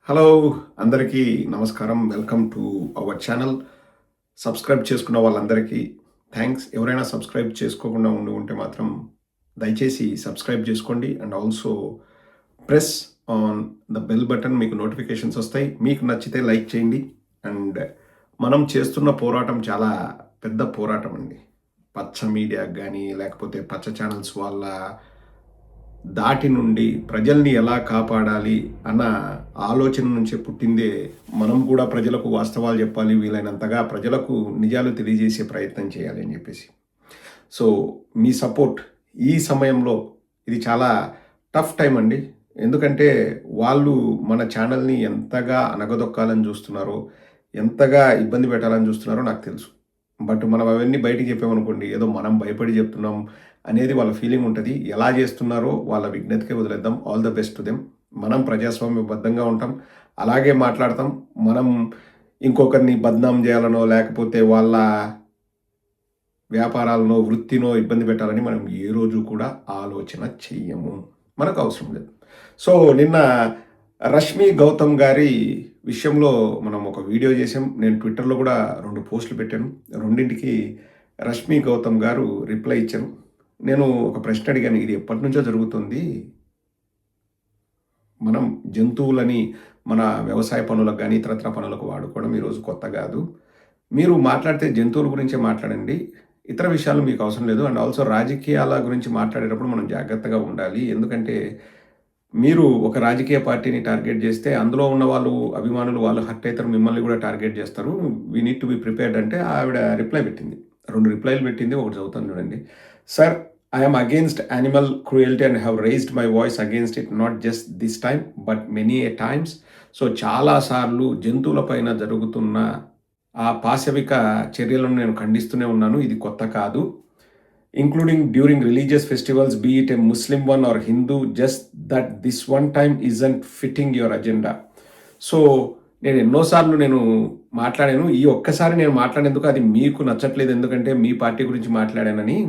Hello అందరికీ నమస్కారం. Welcome to our channel. Subscribe చేసుకున్న వాళ్ళందరికీ థ్యాంక్స్. ఎవరైనా సబ్స్క్రైబ్ చేసుకోకుండా ఉంటే మాత్రం దయచేసి సబ్స్క్రైబ్ చేసుకోండి. And also press on the bell button, మీకు నోటిఫికేషన్స్ వస్తాయి. మీకు నచ్చితే లైక్ చేయండి. అండ్ మనం చేస్తున్న పోరాటం చాలా పెద్ద పోరాటం అండి. పచ్చ మీడియా కానీ లేకపోతే పచ్చ ఛానల్స్ వాళ్ళ దాటి నుండి ప్రజల్ని ఎలా కాపాడాలి అన్న ఆలోచన నుంచే పుట్టిందే. మనం కూడా ప్రజలకు వాస్తవాలు చెప్పాలి, వీలైనంతగా ప్రజలకు నిజాలు తెలియజేసే ప్రయత్నం చేయాలి అని చెప్పేసి. సో మీ సపోర్ట్ ఈ సమయంలో ఇది చాలా టఫ్ టైం అండి. ఎందుకంటే వాళ్ళు మన ఛానల్ని ఎంతగా అనగదొక్కాలని చూస్తున్నారో, ఎంతగా ఇబ్బంది పెట్టాలని చూస్తున్నారో నాకు తెలుసు. బట్ మనం అవన్నీ బయటికి చెప్పామనుకోండి, ఏదో మనం భయపడి చెప్తున్నాం అనేది వాళ్ళ ఫీలింగ్ ఉంటుంది. ఎలా చేస్తున్నారో వాళ్ళ విజ్ఞతకే వదిలేద్దాం. All the best to them. మనం ప్రజాస్వామ్యబద్ధంగా ఉంటాం, అలాగే మాట్లాడతాం. మనం ఇంకొకరిని బద్నాం చేయాలనో లేకపోతే వాళ్ళ వ్యాపారాలనో వృత్తినో ఇబ్బంది పెట్టాలని మనం ఏ రోజు కూడా ఆలోచన చెయ్యము. మనకు అవసరం లేదు. సో నిన్న రష్మి గౌతమ్ గారి విషయంలో మనం ఒక వీడియో చేసాం. నేను ట్విట్టర్లో కూడా 2 పోస్టులు పెట్టాను. రెండింటికి రష్మి గౌతమ్ గారు రిప్లై ఇచ్చారు. నేను ఒక ప్రశ్న అడిగాను, ఇది ఎప్పటి నుంచో జరుగుతుంది? మనం జంతువులని మన వ్యవసాయ పనులకు కానీ ఇతరత్ర పనులకు వాడుకోవడం ఈరోజు కొత్త కాదు. మీరు మాట్లాడితే జంతువుల గురించే మాట్లాడండి, ఇతర విషయాలు మీకు అవసరం లేదు. అండ్ ఆల్సో రాజకీయాల గురించి మాట్లాడేటప్పుడు మనం జాగ్రత్తగా ఉండాలి. ఎందుకంటే మీరు ఒక రాజకీయ పార్టీని టార్గెట్ చేస్తే అందులో ఉన్న వాళ్ళు అభిమానులు వాళ్ళు హర్ట్ అవుతారు, మిమ్మల్ని కూడా టార్గెట్ చేస్తారు. We need to be prepared అంటే ఆవిడ రిప్లై పెట్టింది. 2 రిప్లైలు పెట్టింది. ఒకటి చదువుతాను చూడండి. Sir, I am against animal cruelty and have raised my voice against it not just this time but many a times. So చాలాసార్లు జంతువుల పైన జరుగుతున్న ఆ పాశవిక చర్యలను నేను ఖండిస్తూనే ఉన్నాను. ఇది కొత్త కాదు. Including during religious festivals, be it a Muslim one or Hindu, just that this one time isn't fitting your agenda. So నేను ఎన్నోసార్లు మాట్లాడాను. ఈ ఒక్కసారి నేను మాట్లాడేందుకు అది మీకు నచ్చట్లేదు, ఎందుకంటే మీ పార్టీ గురించి మాట్లాడానని.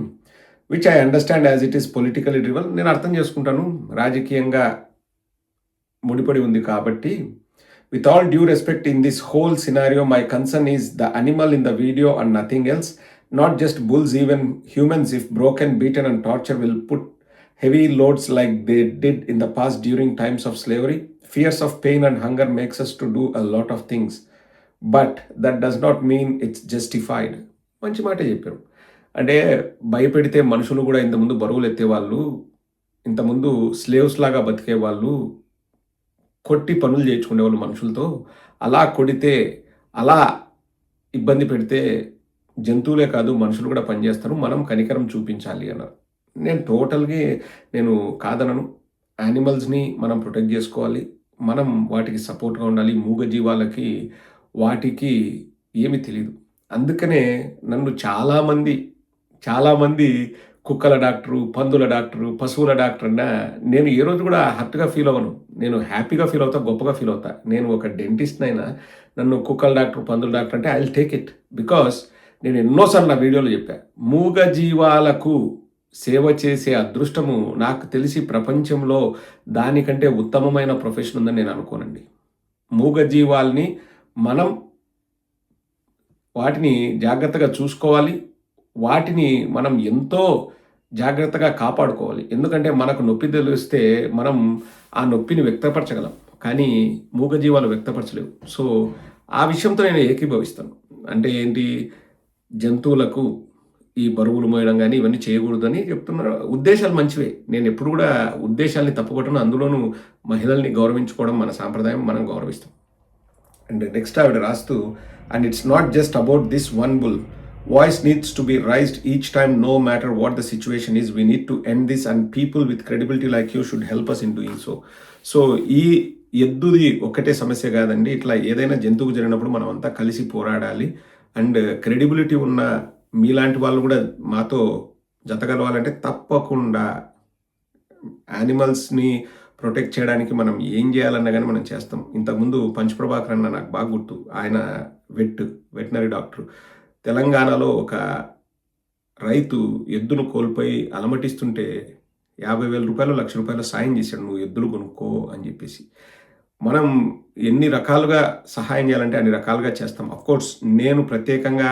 Which I understand as it is politically driven. నేను అర్థం చేసుకుంటాను, రాజకీయంగా ముడిపడి ఉంది కాబట్టి. With all due respect, in this whole scenario my concern is the animal in the video and nothing else. Not just bulls, even humans if broken, beaten and torture will put heavy loads like they did in the past during times of slavery. Fears of pain and hunger makes us to do a lot of things, but that does not mean it's justified. మంచి మాట చెప్పారు. అంటే భయపెడితే మనుషులు కూడా ఇంతకుముందు బరువులు ఎత్తేవాళ్ళు, ఇంతకుముందు slaves లాగా బతికేవాళ్ళు, కొట్టి పనులు చేయించుకునేవాళ్ళు మనుషులతో. అలా కొడితే, అలా ఇబ్బంది పెడితే జంతువులే కాదు మనుషులు కూడా పనిచేస్తారు. మనం కనికరం చూపించాలి అన్నారు. నేను కాదనను. యానిమల్స్ని మనం ప్రొటెక్ట్ చేసుకోవాలి, మనం వాటికి సపోర్ట్గా ఉండాలి. మూగజీవాలకి వాటికి ఏమి తెలియదు. అందుకనే నన్ను చాలామంది కుక్కల డాక్టరు, పందుల డాక్టరు, పశువుల డాక్టర్ అన్నా నేను ఏ రోజు కూడా హర్ట్గా ఫీల్ అవ్వను. నేను హ్యాపీగా ఫీల్ అవుతా, గొప్పగా ఫీల్ అవుతా. నేను ఒక డెంటిస్ట్నైనా నన్ను కుక్కల డాక్టర్, పందుల డాక్టర్ అంటే I will take it. Because నేను ఎన్నోసార్లు నా వీడియోలో చెప్పా, మూగజీవాలకు సేవ చేసే అదృష్టము నాకు తెలిసి ప్రపంచంలో దానికంటే ఉత్తమమైన ప్రొఫెషన్ ఉందని నేను అనుకోనండి. మూగజీవాల్ని మనం వాటిని జాగ్రత్తగా చూసుకోవాలి, వాటిని మనం ఎంతో జాగ్రత్తగా కాపాడుకోవాలి. ఎందుకంటే మనకు నొప్పి తెలిస్తే మనం ఆ నొప్పిని వ్యక్తపరచగలం, కానీ మూగజీవాలు వ్యక్తపరచలేవు. సో ఆ విషయంతో నేను ఏకీభవిస్తాను. అంటే ఏంటి, జంతువులకు ఈ బరువులు మోయడం కానీ ఇవన్నీ చేయకూడదని చెప్తున్నారు. ఉద్దేశాలు మంచివే, నేను ఎప్పుడు కూడా ఉద్దేశాల్ని తప్పుకొట్టను. అందులోనూ మహిళల్ని గౌరవించుకోవడం మన సాంప్రదాయం, మనం గౌరవిస్తాం. అండ్ నెక్స్ట్ ఆవిడ రాస్తూ, and it's not just about this one bull. Voice needs to be raised each time, no matter what the situation is. We need to end this and people with credibility like you should help us in doing so. So ఈ ఎద్దుది ఒక్కటే సమస్య కాదండి. ఇట్లా ఏదైనా జంతువుకు జరిగినప్పుడు మనం అంతా కలిసి పోరాడాలి. అండ్ క్రెడిబిలిటీ ఉన్న మీలాంటి వాళ్ళు కూడా మాతో జతగలవాలంటే తప్పకుండా యానిమల్స్ని ప్రొటెక్ట్ చేయడానికి మనం ఏం చేయాలన్నా కానీ మనం చేస్తాం. ఇంతకుముందు పంచప్రభాకర్ అన్న నాకు బాగా గుర్తు. ఆయన వెటనరీ డాక్టర్. తెలంగాణలో ఒక రైతు ఎద్దును కోల్పోయి అలమటిస్తుంటే 50,000 రూపాయలు, 1,00,000 రూపాయలు సాయం చేశాడు, నువ్వు ఎద్దులు కొనుక్కో అని చెప్పేసి. మనం ఎన్ని రకాలుగా సహాయం చేయాలంటే అన్ని రకాలుగా చేస్తాం. అఫ్‌కోర్స్ నేను ప్రత్యేకంగా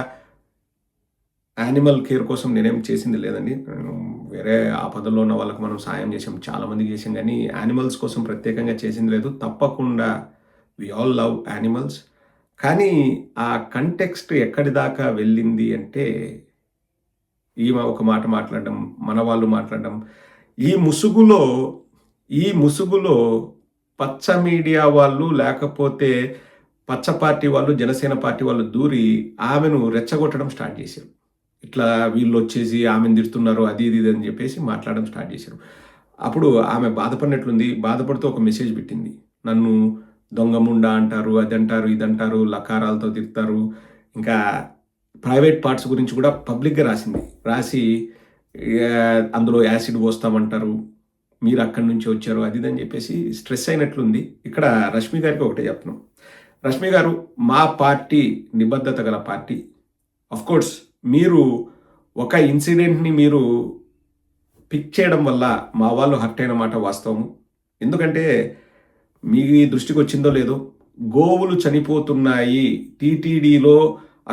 యానిమల్ కేర్ కోసం నేనేం చేసింది లేదండి. నేను వేరే ఆపదల్లో ఉన్న వాళ్ళకి మనం సాయం చేసాం. చాలా మందికి చేసాం గానీ, యానిమల్స్ కోసం ప్రత్యేకంగా చేసింది లేదు. తప్పకుండా వి ఆల్ లవ్ యానిమల్స్. కానీ ఆ కంటెక్స్ట్ ఎక్కడి దాకా వెళ్ళింది అంటే, ఈమె ఒక మాట మాట్లాడడం, మన వాళ్ళు మాట్లాడడం. ఈ ముసుగులో, ఈ ముసుగులో పచ్చ మీడియా వాళ్ళు లేకపోతే పచ్చ పార్టీ వాళ్ళు, జనసేన పార్టీ వాళ్ళు దూరి ఆమెను రెచ్చగొట్టడం స్టార్ట్ చేశారు. ఇట్లా వీళ్ళొచ్చేసి ఆమెను తిడుతున్నారు అది ఇది అని చెప్పేసి మాట్లాడడం స్టార్ట్ చేశారు. అప్పుడు ఆమె బాధపడినట్లుంది. బాధపడుతూ ఒక మెసేజ్ పెట్టింది. నన్ను దొంగ ముండా అంటారు, అదంటారు, ఇదంటారు, లకారాలతో తిడతారు. ఇంకా ప్రైవేట్ పార్ట్స్ గురించి కూడా పబ్లిక్‌గా రాసింది. రాసి అందులో యాసిడ్ పోస్తామంటారు. మీరు అక్కడి నుంచి వచ్చారు అది ఇది అని చెప్పేసి స్ట్రెస్ అయినట్లుంది. ఇక్కడ రష్మి గారికి ఒకటే చెప్తున్నాం. రష్మి గారు మా పార్టీ నిబద్ధత గల పార్టీ. ఆఫ్‌కోర్స్ మీరు ఒక ఇన్సిడెంట్‌ని మీరు పిక్ చేయడం వల్ల మా వాళ్ళు హర్ట్ అయిన మాట వాస్తవము. ఎందుకంటే మీ దృష్టికొచ్చిందో లేదో గోవులు చనిపోతున్నాయి. టీటీడీలో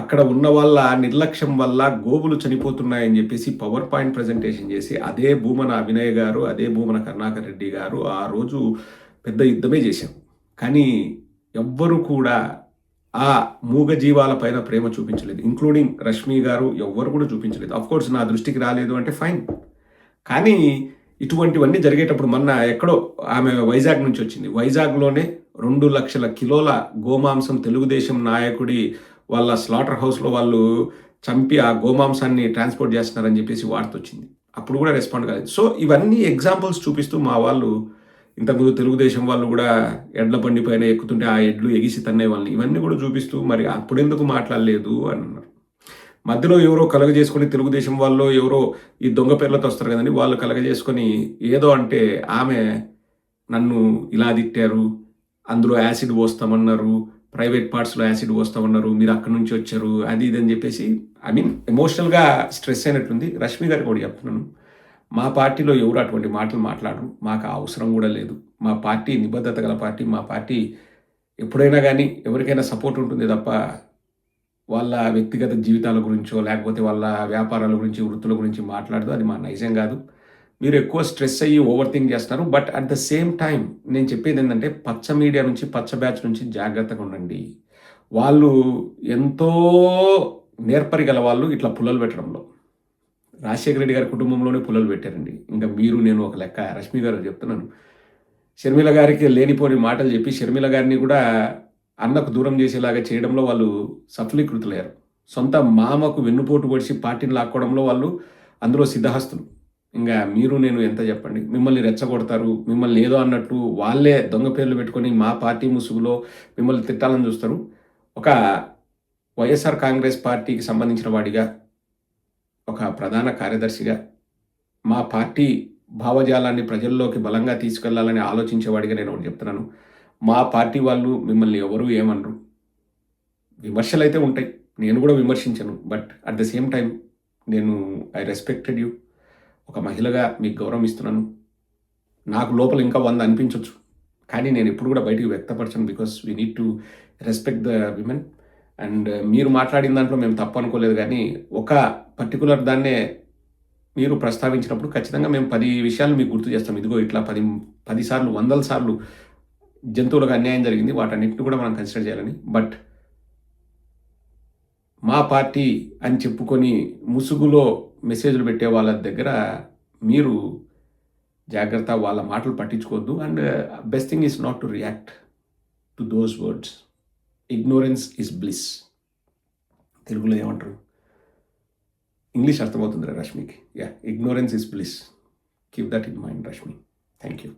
అక్కడ ఉన్న వాళ్ళ నిర్లక్ష్యం వల్ల గోవులు చనిపోతున్నాయని చెప్పేసి పవర్ పాయింట్ ప్రెజెంటేషన్ చేసి అదే భూమన అభినయ్ గారు, అదే భూమన కరుణాకర్ రెడ్డి గారు ఆ రోజు పెద్ద యుద్ధమే చేశాం. కానీ ఎవ్వరు కూడా ఆ మూగ జీవాల పైన ప్రేమ చూపించలేదు. ఇంక్లూడింగ్ రష్మి గారు ఎవ్వరు కూడా చూపించలేదు. ఆఫ్‌కోర్స్ నా దృష్టికి రాలేదు అంటే ఫైన్. కానీ ఇటువంటివన్నీ జరిగేటప్పుడు మొన్న ఎక్కడో ఆమె వైజాగ్ నుంచి వచ్చింది. వైజాగ్‌లోనే 2,00,000 కిలోల గోమాంసం తెలుగుదేశం నాయకుడి వాళ్ళ స్లాటర్ హౌస్‌లో వాళ్ళు చంపి ఆ గోమాంసాన్ని ట్రాన్స్‌పోర్ట్ చేస్తున్నారని చెప్పేసి వార్తొచ్చింది. అప్పుడు కూడా రెస్పాండ్ కాలేదు. సో ఇవన్నీ ఎగ్జాంపుల్స్ చూపిస్తూ మా వాళ్ళు ఇంతకుముందు తెలుగుదేశం వాళ్ళు కూడా ఎడ్ల బండి పైన ఎక్కుతుంటే ఆ ఎడ్లు ఎగిసి తన్నే వాళ్ళని ఇవన్నీ కూడా చూపిస్తూ మరి అప్పుడెందుకు మాట్లాడలేదు అని అన్నారు. మధ్యలో ఎవరో కలగజేసుకొని తెలుగుదేశం వాళ్ళు ఎవరో ఈ దొంగ పేర్లతో వస్తారు కదండి, వాళ్ళు కలగజేసుకొని ఏదో అంటే ఆమె నన్ను ఇలా తిట్టారు, అందులో యాసిడ్ పోస్తామన్నారు, ప్రైవేట్ పార్ట్స్లో యాసిడ్ పోస్తామన్నారు, మీరు అక్కడి నుంచి వచ్చారు అది ఇది అని చెప్పేసి ఐ మీన్ ఎమోషనల్గా స్ట్రెస్ అయినట్లుంది. రష్మి గారికి కూడా చెప్తున్నాను, మా పార్టీలో ఎవరు అటువంటి మాటలు మాట్లాడరు, మాకు ఆ అవసరం కూడా లేదు. మా పార్టీ నిబద్ధత గల పార్టీ. మా పార్టీ ఎప్పుడైనా కానీ ఎవరికైనా సపోర్ట్ ఉంటుంది తప్ప వాళ్ళ వ్యక్తిగత జీవితాల గురించో లేకపోతే వాళ్ళ వ్యాపారాల గురించి, వృత్తుల గురించి మాట్లాడదు. అది మా నైజం కాదు. మీరు ఎక్కువ స్ట్రెస్ అయ్యి ఓవర్ థింక్ చేస్తున్నారు. But at the same time నేను చెప్పేది ఏంటంటే పచ్చ మీడియా నుంచి, పచ్చ బ్యాచ్ నుంచి జాగ్రత్తగా ఉండండి. వాళ్ళు ఎంతో నేర్పరి గల వాళ్ళు ఇట్లా పుల్లలు పెట్టడంలో. రాజశేఖర రెడ్డి గారి కుటుంబంలోనే పుల్లలు పెట్టారండి. ఇంకా మీరు నేను ఒక లెక్క. రష్మి గారు చెప్తున్నాను. షర్మిల గారికి లేనిపోని మాటలు చెప్పి షర్మిల గారిని కూడా అన్నకు దూరం చేసేలాగా చేయడంలో వాళ్ళు సఫలీకృతులయ్యారు. సొంత మామకు వెన్నుపోటు పొడిచి పార్టీని లాక్కోవడంలో వాళ్ళు అందులో సిద్ధహస్తులు. ఇంకా మీరు నేను ఎంత చెప్పండి. మిమ్మల్ని రెచ్చగొడతారు, మిమ్మల్ని ఏదో అన్నట్టు వాళ్ళే దొంగ పేర్లు పెట్టుకొని మా పార్టీ ముసుగులో మిమ్మల్ని తిట్టాలని చూస్తారు. ఒక వైఎస్ఆర్ కాంగ్రెస్ పార్టీకి సంబంధించిన వాడిగా, ఒక ప్రధాన కార్యదర్శిగా, మా పార్టీ భావజాలాన్ని ప్రజల్లోకి బలంగా తీసుకెళ్లాలని ఆలోచించేవాడిగా నేను ఒకటి చెప్తున్నాను. మా పార్టీ వాళ్ళు మిమ్మల్ని ఎవరు ఏమనరు. విమర్శలైతే ఉంటాయి. నేను కూడా విమర్శించను. But at the same time నేను ఐ రెస్పెక్టెడ్ యూ. ఒక మహిళగా మీకు గౌరవం ఇస్తున్నాను. నాకు లోపల ఇంకా 100 అనిపించవచ్చు. కానీ నేను ఎప్పుడు కూడా బయటికి వ్యక్తపరచను. Because we need to respect the women. And మీరు మాట్లాడిన దాంట్లో మేము తప్పు అనుకోలేదు. కానీ ఒక పర్టికులర్ దాన్నే మీరు ప్రస్తావించినప్పుడు ఖచ్చితంగా మేము 10 విషయాలు మీకు గుర్తు చేస్తాం. ఇదిగో ఇట్లా 10 సార్లు, 100 సార్లు జంతువులకు అన్యాయం జరిగింది. వాటన్నిటిని కూడా మనం కన్సిడర్ చేయాలని. బట్ మా పార్టీ అని చెప్పుకొని ముసుగులో మెసేజ్లు పెట్టే వాళ్ళ దగ్గర మీరు జాగ్రత్త, వాళ్ళ మాటలు పట్టించుకోవద్దు. And best thing is not to react to those words. Ignorance is bliss. తెలుగులో ఏమంటారు? ఇంగ్లీష్ అర్థమవుతుంది రష్మికి. Ya, ignorance is bliss. Keep that in mind Rashmi. Thank you.